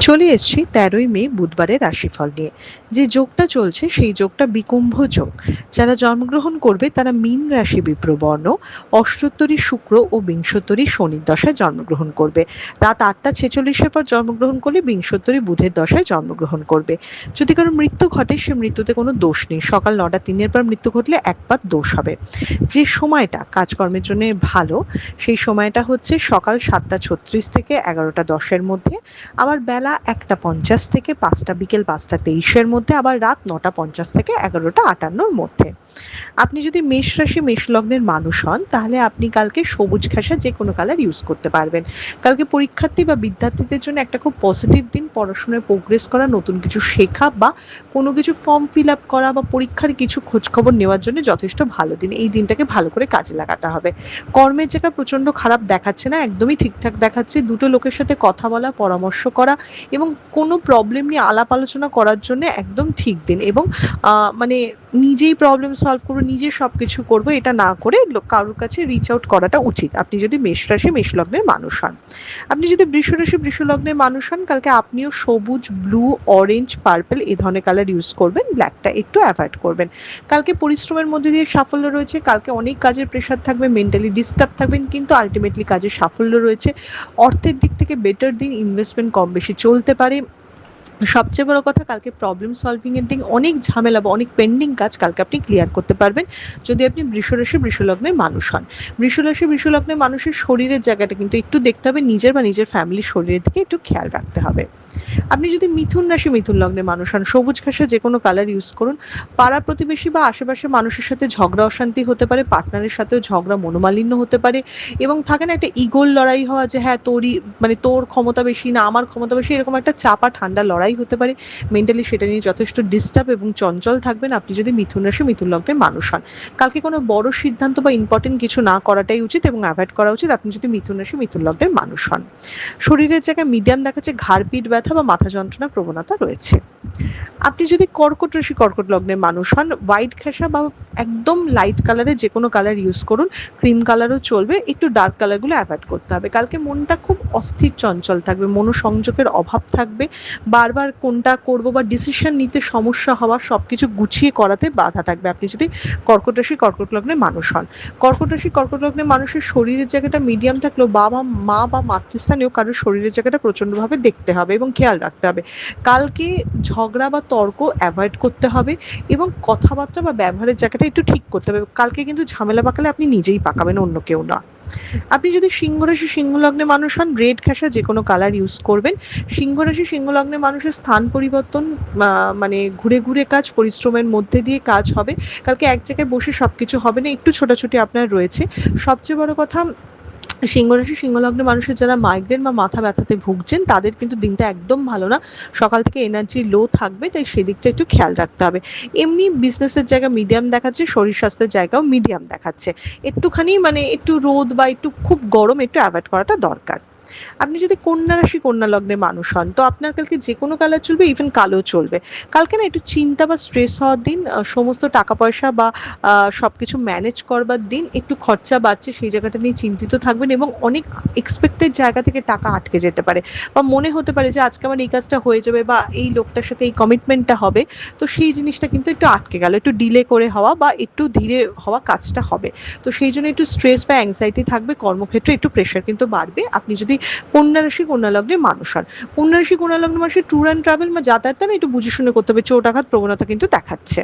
চলে এসেছি ১৩ই মে বুধবারের রাশিফল নিয়ে। যে যোগটা চলছে সেই যোগটা বিকুম্ভ যোগ। যারা জন্মগ্রহণ করবে তারা মীন রাশি বিপ্রবর্ণ, অষ্টোত্তরী শুক্র ও বিংশোত্তরী শনির দশায় জন্মগ্রহণ করবে। রাত ৮টা ৪৬-এর পর জন্মগ্রহণ করলে বিংশোত্তরী বুধের দশায় জন্মগ্রহণ করবে। যদি কারো মৃত্যু ঘটে সে মৃত্যুতে কোনো দোষ নেই, সকাল ৯টা ৩-এর পর মৃত্যু ঘটলে একবার দোষ হবে। যে সময়টা কাজকর্মের জন্য ভালো সেই সময়টা হচ্ছে সকাল ৭টা ৩৬ থেকে ১১টা ১০-এর মধ্যে, আবার বেলা ১টা ৫০ থেকে বিকেল ৫টা ২৩-এর মধ্যে, আবার রাত ৯টা ৫০ থেকে ১১টা ৫৮-র মধ্যে। আপনি যদি মেষ রাশি মেষ লগ্নের মানুষ হন তাহলে আপনি কালকে সবুজ ঘেঁষা যে কোনো কালার ইউজ করতে পারবেন। কালকে পরীক্ষার্থী বা বিদ্যার্থীদের জন্য একটা খুব পজিটিভ দিন, পড়াশোনায় প্রোগ্রেস করা, নতুন কিছু শেখা বা কোনো কিছু ফর্ম ফিল আপ করা বা পরীক্ষার কিছু খোঁজখবর নেওয়ার জন্য যথেষ্ট ভালো দিন। এই দিনটাকে ভালো করে কাজে লাগাতে হবে। কর্মের জায়গা প্রচণ্ড খারাপ দেখাচ্ছে না, একদমই ঠিকঠাক দেখাচ্ছে। দুটো লোকের সাথে কথা বলা, পরামর্শ করা এবং কোনো প্রবলেম নিয়ে আলাপ আলোচনা করার জন্য একদম ঠিক দিন। এবং মানে নিজেই প্রবলেম সলভ করবো, নিজে সব কিছু করবো এটা না করে কারোর কাছে রিচ আউট করাটা উচিত, আপনি যদি মেষ রাশি মেষ লগ্নের মানুষ হন। আপনি যদি বৃষ রাশি বৃষ লগ্নের মানুষ হন, কালকে আপনিও সবুজ, ব্লু, অরেঞ্জ, পার্পল এই ধরনের কালার ইউজ করবেন, ব্ল্যাকটা একটু অ্যাভয়েড করবেন। কালকে পরিশ্রমের মধ্যে দিয়ে সাফল্য রয়েছে, কালকে অনেক কাজের প্রেশার থাকবে, মেন্টালি ডিস্টার্ব থাকবেন, কিন্তু আলটিমেটলি কাজের সাফল্য রয়েছে। অর্থের দিক থেকে বেটার দিন, ইনভেস্টমেন্ট কম বেশি চলতে পারে। সবচেয়ে বড় কথা, কালকে প্রবলেম সলভিং এর দিন, অনেক ঝামেলা বা অনেক পেন্ডিং কাজ কালকে আপনি ক্লিয়ার করতে পারবেন যদি আপনি বৃষ রাশি বৃষ লগ্নের মানুষ হন। বৃষ রাশি বৃষ লগ্নের মানুষের শরীরের জায়গাটা কিন্তু একটু দেখতে হবে, নিজের বা নিজের ফ্যামিলির শরীরের দিকে একটু খেয়াল রাখতে হবে। আপনি যদি মিথুন রাশি মিথুন লগ্নের মানুষ হন, সবুজ ঘাসে যে কোনো কালার ইউজ করুন। পাড়া প্রতিবেশী বা আশেপাশের মানুষের সাথে ঝগড়া অশান্তি হতে পারে, পার্টনারের সাথেও ঝগড়া মনোমালিন্য হতে পারে, এবং থাকে না একটা ইগোর লড়াই হওয়া যে হ্যাঁ তোরই মানে তোর ক্ষমতা বেশি না আমার ক্ষমতা বেশি, এরকম একটা চাপা ঠান্ডা লড়াই হতে পারে। মেন্টালি সেটা নিয়ে যথেষ্ট ডিস্টার্ব এবং চঞ্চল থাকবেন আপনি যদি মিথুন রাশি মিথুন লগ্নের মানুষ হন। কালকে কোনো বড় সিদ্ধান্ত বা ইম্পর্টেন্ট কিছু না করাটাই উচিত এবং অ্যাভয়েড করা উচিত আপনি যদি মিথুন রাশি মিথুন লগ্নের মানুষ হন। শরীরের জায়গায় মিডিয়াম দেখাচ্ছে, ঘাড় পিঠ ব্যথা বা মাথা যন্ত্রণার প্রবণতা রয়েছে। আপনি যদি কর্কট রাশি কর্কট লগ্নের মানুষ হন, হোয়াইট ঘেঁষা বা একদম লাইট কালারের যে কোনো কালার ইউজ করুন, ক্রিম কালারও চলবে, একটু ডার্ক কালারগুলো অ্যাভয়েড করতে হবে। কালকে মনটা খুব অস্থির চঞ্চল থাকবে, মনোসংযোগের অভাব থাকবে, বারবার কোনটা করবো বা ডিসিশন নিতে সমস্যা হওয়া, সব কিছু গুছিয়ে করাতে বাধা থাকবে আপনি যদি কর্কট রাশি কর্কট লগ্নের মানুষ হন। কর্কট রাশি কর্কট লগ্নের মানুষের শরীরের জায়গাটা মিডিয়াম থাকলেও বাবা মা বা মাতৃস্থানীয় কারোর শরীরের জায়গাটা প্রচণ্ডভাবে দেখতে হবে এবং খেয়াল রাখতে হবে। কালকে ঝগড়া বা তর্ক অ্যাভয়েড করতে হবে এবং কথাবার্তা বা ব্যবহারের জায়গাটা একটু ঠিক করতে হবে। কালকে কিন্তু ঝামেলা পাকালে আপনি নিজেই পাকাবেন, অন্য কেউ না। আপনি যদি সিংহ রাশি সিংহ লগ্নে মানুষ হন, রেড ঘেঁষা যে কোনো কালার ইউজ করবেন। সিংহ রাশি সিংহ লগ্নে মানুষের স্থান পরিবর্তন, মানে ঘুরে ঘুরে কাজ, পরিশ্রমের মধ্যে দিয়ে কাজ হবে। কালকে এক জায়গায় বসে সব কিছু হবে না, একটু ছোটাছুটি আপনার রয়েছে। সবচেয়ে বড় কথা, সিংহ রাশি সিংহ লগ্নের মানুষের যারা মাইগ্রেন বা মাথা ব্যথাতে ভুগছেন তাদের কিন্তু দিনটা একদম ভালো না, সকাল থেকে এনার্জি লো থাকবে, তাই সেদিকটা একটু খেয়াল রাখতে হবে। এমনি বিজনেসের জায়গা মিডিয়াম দেখাচ্ছে, শরীর স্বাস্থ্যের জায়গাও মিডিয়াম দেখাচ্ছে, একটুখানি মানে একটু রোদ বা একটু খুব গরম একটু অ্যাভয়েড করাটা দরকার। আপনি যদি কন্যা রাশি কন্যা লগ্নের মানুষ হন তো আপনার কালকে যে কোনো কালার চলবে, ইভেন কালো চলবে। কালকে না একটু চিন্তা বা স্ট্রেস হওয়ার দিন, সমস্ত টাকা পয়সা বা সব কিছু ম্যানেজ করবার দিন, একটু খরচা বাড়ছে সেই জায়গাটা নিয়ে চিন্তিত থাকবেন এবং অনেক এক্সপেক্টেড জায়গা থেকে টাকা আটকে যেতে পারে বা মনে হতে পারে যে আজকে আমার এই কাজটা হয়ে যাবে বা এই লোকটার সাথে এই কমিটমেন্টটা হবে, তো সেই জিনিসটা কিন্তু একটু আটকে গেল, একটু ডিলে করে হওয়া বা একটু ধীরে হওয়া কাজটা হবে। তো সেই জন্য একটু স্ট্রেস বা অ্যাংজাইটি থাকবে, কর্মক্ষেত্রে একটু প্রেশার কিন্তু বাড়বে আপনি যদি কন্যা রাশি কন্যা লগ্নের মানুষ হন। কন্যা রাশি কন্যা লগ্নের মানুষের ট্যুর অ্যান্ড ট্রাভেল বা যাতায়াত না একটু বুঝে শুনে করতে হবে, চোট আঘাত প্রবণতা কিন্তু দেখাচ্ছে।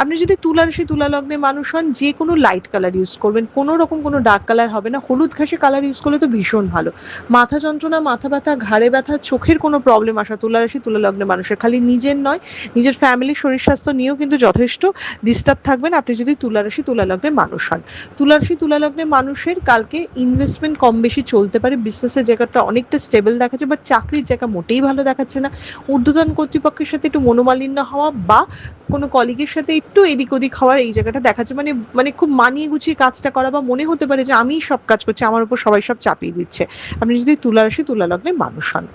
আপনি যদি তুলা রাশি তুলা লগ্নের মানুষ হন, যে কোনো লাইট কালার ইউজ করবেন, কোনো রকম কোনো ডার্ক কালার হবে না, হলুদ ঘাসে কালার ইউজ করলে তো ভীষণ ভালো। মাথা যন্ত্রণা, মাথা ব্যথা, ঘাড়ে ব্যথা, চোখের কোনো প্রবলেম আসা তুলা রাশি তুলা লগ্নের মানুষের খালি নিজের নয়, নিজের ফ্যামিলির শরীর স্বাস্থ্য নিয়েও কিন্তু যথেষ্ট ডিস্টার্ব থাকবেন আপনি যদি তুলা রাশি তুলা লগ্নের মানুষ হন। তুলা রাশি তুলা লগ্নের মানুষের কালকে ইনভেস্টমেন্ট কম বেশি চলতে পারে, বিজনেসের জায়গাটা অনেকটা স্টেবল দেখাচ্ছে, বাট চাকরির জায়গা মোটেই ভালো দেখাচ্ছে না। ঊর্ধ্বতন কর্তৃপক্ষের সাথে একটু মনোমালিন্য হওয়া বা কোনো কলিগের সাথে একটু এদিক ওদিক হওয়ার এই জায়গাটা দেখাচ্ছে, মানে মানে খুব মানিয়ে গুছিয়ে কাজটা করা বা মনে হতে পারে যে আমিই সব কাজ করছি, আমার উপর সবাই সব চাপিয়ে দিচ্ছে আপনি যদি তুলা রাশি তুলা লগ্নের মানুষ হন।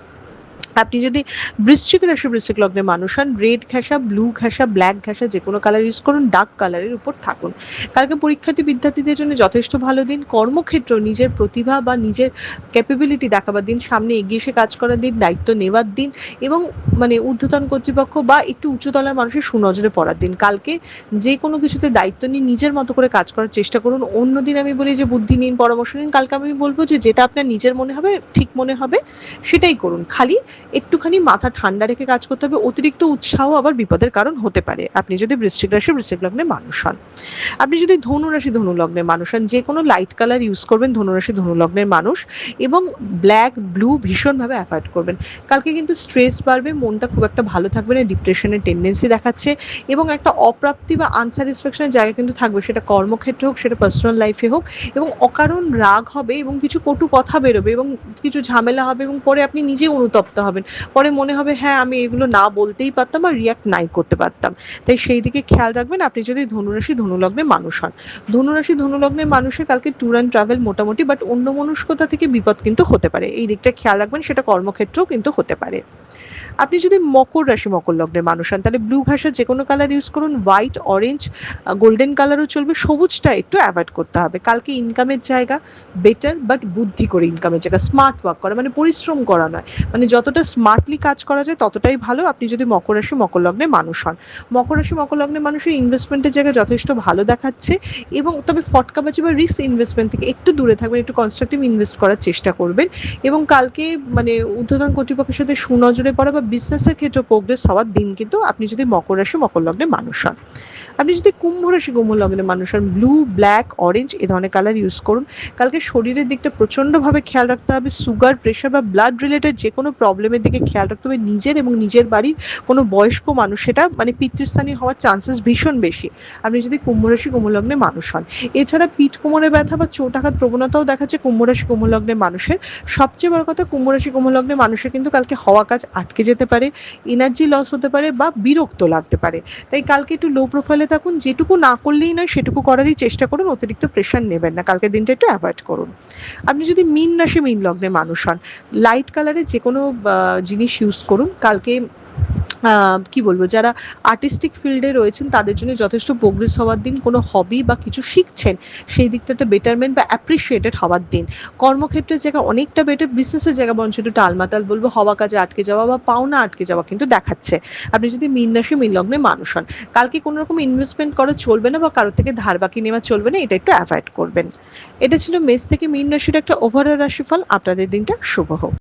আপনি যদি বৃশ্চিক রাশি বৃশ্চিক লগ্নের মানুষ হন, রেড ঘেঁষা, ব্লু ঘেঁষা, ব্ল্যাক ঘেঁষা যে কোনো কালার ইউজ করুন, ডার্ক কালারের উপর থাকুন। কালকে পরীক্ষার্থী বিদ্যার্থীদের জন্য যথেষ্ট ভালো দিন। কর্মক্ষেত্র নিজের প্রতিভা বা নিজের ক্যাপাবিলিটি দেখাবার দিন, সামনে এগিয়ে এসে কাজ করার দিন, দায়িত্ব নেওয়ার দিন এবং ঊর্ধ্বতন কর্তৃপক্ষ বা একটু উঁচুতলার মানুষের সুনজরে পড়ার দিন। কালকে যে কোনো কিছুতে দায়িত্ব নিয়ে নিজের মতো করে কাজ করার চেষ্টা করুন। অন্যদিন আমি বলি যে বুদ্ধি নিন, পরামর্শ নিন। কালকে আমি বলবো যে যেটা আপনার নিজের মনে হবে, ঠিক মনে হবে সেটাই করুন। খালি একটুখানি মাথা ঠান্ডা রেখে কাজ করতে হবে। অতিরিক্ত উৎসাহ আবার বিপদের কারণ হতে পারে, আপনি যদি বৃশ্চিক রাশি বৃশ্চিক লগ্নের মানুষ হন। আপনি যদি ধনু রাশি ধনু লগ্নের মানুষ হন, যে কোনো লাইট কালার ইউজ করবেন ধনু রাশি ধনু লগ্নের মানুষ, এবং ব্ল্যাক ব্লু ভীষণভাবে অ্যাভয়েড করবেন। কালকে কিন্তু স্ট্রেস বাড়বে, মনটা খুব একটা ভালো থাকবে না, ডিপ্রেশনের টেন্ডেন্সি দেখাচ্ছে এবং একটা অপ্রাপ্তি বা আনস্যাটিসফ্যাকশনের জায়গা কিন্তু থাকবে, সেটা কর্মক্ষেত্রে হোক, সেটা পার্সোনাল লাইফে হোক, এবং অকারণ রাগ হবে এবং কিছু কটু কথা বেরোবে এবং কিছু ঝামেলা হবে এবং পরে আপনি নিজে অনুতপ্ত হবেন। পরে মনে হবে হ্যাঁ আমি এগুলো না বলতেই পারতাম আর রিয়াক্ট নাই করতে পারতাম। তাই সেই দিকে খেয়াল রাখবেন আপনি যদি ধনুরাশি ধনুলগ্নের মানুষ হন। ধনুরাশি ধনুলগ্নের মানুষের কালকে ট্যুর অ্যান্ড ট্রাভেল মোটামুটি, বাট অন্যমনস্কতা থেকে বিপদ কিন্তু হতে পারে, এই দিকটা খেয়াল রাখবেন, সেটা কর্মক্ষেত্রেও কিন্তু হতে পারে। আপনি যদি মকর রাশি মকর লগ্নের মানুষ হন তাহলে ব্লু ঘাসের যে কোনো কালার ইউজ করুন, হোয়াইট, অরেঞ্জ, গোল্ডেন কালারও চলবে, সবুজটা একটু অ্যাভয়েড করতে হবে। কালকে ইনকামের জায়গা বেটার, বাট বুদ্ধি করে ইনকামের জায়গা, স্মার্ট ওয়ার্ক করা পরিশ্রম করা নয়, যতটা স্মার্টলি কাজ করা যায় ততটাই ভালো আপনি যদি মকর রাশি মকর লগ্নের মানুষ হন। মকর রাশি মকর লগ্নের মানুষের ইনভেস্টমেন্টের জায়গা যথেষ্ট ভালো দেখাচ্ছে, এবং তবে ফটকাবাজি বা রিস্ক ইনভেস্টমেন্ট থেকে একটু দূরে থাকবেন, একটু কনস্ট্রাকটিভ ইনভেস্ট করার চেষ্টা করবেন, এবং কালকে ঊর্ধ্বতন কর্তৃপক্ষের সাথে সুনজরে পড়া বা বিজনেসের ক্ষেত্রে প্রোগ্রেস হওয়ার দিন কিন্তু আপনি যদি মকর রাশি মকর লগ্নের মানুষ হন। আপনি যদি কুম্ভ রাশি কুম্ভ লগ্নের মানুষ হন, ব্লু, ব্ল্যাক, অরেঞ্জ এ ধরনের কালার ইউজ করুন। কালকে শরীরের দিকটা প্রচণ্ডভাবে খেয়াল রাখতে হবে, সুগার, প্রেশার বা ব্লাড রিলেটেড যে কোনো প্রবলেমের দিকে খেয়াল রাখতে হবে। নিজের এবং নিজের বাড়ির কোনো বয়স্ক মানুষ, সেটা পিতৃস্থানীয় হওয়ার চান্সেস ভীষণ বেশি আপনি যদি কুম্ভ রাশি কুম্ভ লগ্নের মানুষ হন। এছাড়া পিঠ কোমরে ব্যথা বা চোট আঘাত প্রবণতাও দেখাচ্ছে কুম্ভ রাশি কুম্ভ লগ্নের মানুষের। সবচেয়ে বড় কথা, কুম্ভ রাশি কুম্ভ লগ্নের মানুষের কিন্তু কালকে হওয়া কাজ আটকে যেতে পারে, এনার্জি লস হতে পারে বা বিরক্ত লাগতে পারে। তাই কালকে একটু লো প্রোফাইলে থাকুন, যেটুকু না করলেই নয় সেটুকু করারই চেষ্টা করুন, অতিরিক্ত প্রেশার নেবেন না, কালকের দিনটা একটু অ্যাভয়েড করুন। আপনি যদি মীন রাশি মীন লগ্নের মানুষ হন, লাইট কালারের যে কোনো জিনিস ইউজ করুন। কালকে কি বলবো, যারা আর্টিস্টিক ফিল্ডে রয়েছেন তাদের জন্য যথেষ্ট প্রোগ্রেস হওয়ার দিন। কোনো হবি বা কিছু শিখছেন সেই দিকটা একটা বেটারমেন্ট বা অ্যাপ্রিসিয়েটেড হওয়ার দিন। কর্মক্ষেত্রের জায়গা অনেকটা বেটার, বিজনেসের জায়গা বরঞ্চ একটু টালমাটাল বলবো, হওয়া কাজে আটকে যাওয়া বা পাওনা আটকে যাওয়া কিন্তু দেখাচ্ছে আপনি যদি মীন রাশি মীন লগ্নের মানুষ হন। কালকে কোনো রকম ইনভেস্টমেন্ট করা চলবে না বা কারোর থেকে ধার বাকি নেওয়া চলবে না, এটা একটু অ্যাভয়েড করবেন। এটা ছিল মেষ থেকে মীন রাশির একটা ওভারঅল রাশিফল। আপনাদের দিনটা শুভ হোক।